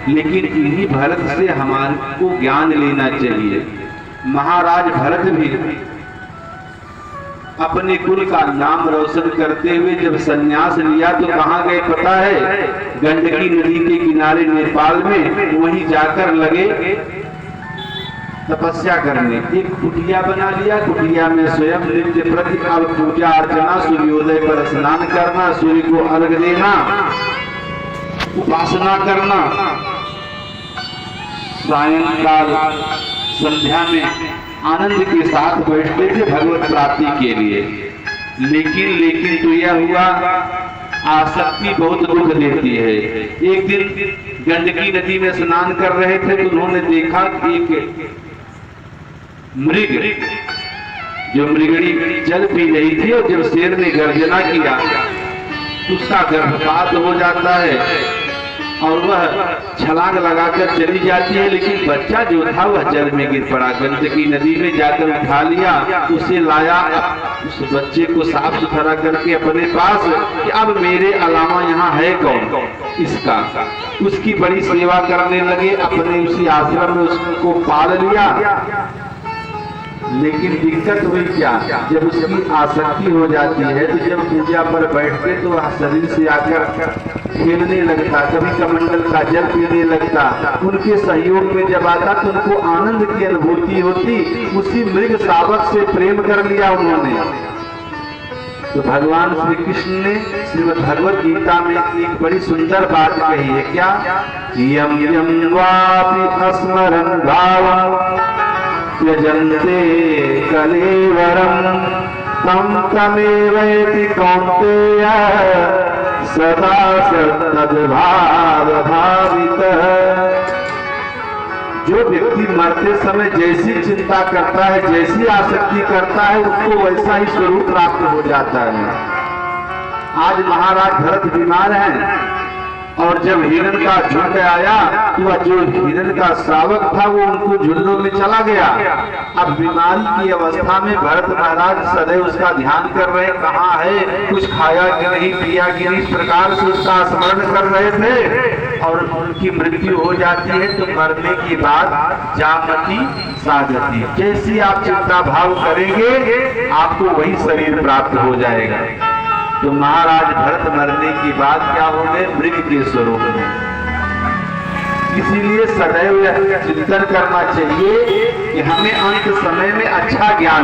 लेकिन इन्हीं भरत से हमारे को ज्ञान लेना चाहिए। महाराज भरत भी अपने कुल का नाम रोशन करते हुए जब संन्यास लिया तो कहाँ गए पता है? गंडकी नदी के किनारे नेपाल में, वहीं जाकर लगे तपस्या करने। एक कुटिया बना लिया, कुटिया में स्वयं नित्य प्रति अब पूजा अर्चना, सूर्योदय पर स्नान करना, सूर्य को अर्घ देना, उपासना करना, सायंकाल संध्या में आनंद के साथ बैठते थे भगवत प्राप्ति के लिए। लेकिन तो यह हुआ, आसक्ति बहुत दुख देती है। एक दिन गंडकी नदी में स्नान कर रहे थे तो उन्होंने देखा कि एक मृग, जो मृगड़ी जल पी रही थी, और जब शेर ने गर्जना किया तो उसका गर्भपात हो जाता है और वह छलांग लगाकर चली जाती है। लेकिन बच्चा जो था वह जल में गिर पड़ा। गंडकी नदी में जाकर उठा लिया, उसे लाया, उस बच्चे को साफ सुथरा करके अपने पास कि अब मेरे अलावा यहाँ है कौन इसका। उसकी बड़ी सेवा करने लगे, अपने उसी आश्रम में उसको पाल लिया। लेकिन दिक्कत हुई क्या? जब उसकी आसक्ति हो जाती है तो जब पूजा पर बैठते तो वह शरीर से आकर खेलने लगता, कभी कमंडल का जल पीने लगता। उनके सहयोग में जब आता तो उनको आनंद की अनुभूति होती। उसी मृग शावक से प्रेम कर लिया उन्होंने। तो भगवान श्री कृष्ण ने श्रीमद् भगवत गीता में एक बड़ी सुंदर बात कही है। क्या? यम यम वापि अस्मरन् भावम् यजन्ते कलेवरम् तं तमेवैति कौन्तेय सदा सद्भाव भावितः। जो व्यक्ति मरते समय जैसी चिंता करता है, जैसी आसक्ति करता है, उसको वैसा ही स्वरूप प्राप्त हो जाता है। आज महाराज भरत बीमार हैं और जब हिरण का झुंड आया तो वह जो हिरण का श्रावक था वो उनको झुंडों में चला गया। अब बीमारी की अवस्था में भरत महाराज सदैव उसका ध्यान कर रहे, कहाँ है, कुछ खाया कि नहीं, पिया कि नहीं, इस प्रकार से उसका स्मरण कर रहे थे। और उनकी मृत्यु हो जाती है तो मरने के बाद जामति सागति, जैसी आप चिंता भाव करेंगे आपको वही शरीर प्राप्त हो जाएगा। तो महाराज भरत मरने के बाद क्या हो गए? मृग के स्वरूप में। इसीलिए सदैव चिंतन करना चाहिए कि हमें अंत समय में अच्छा ज्ञान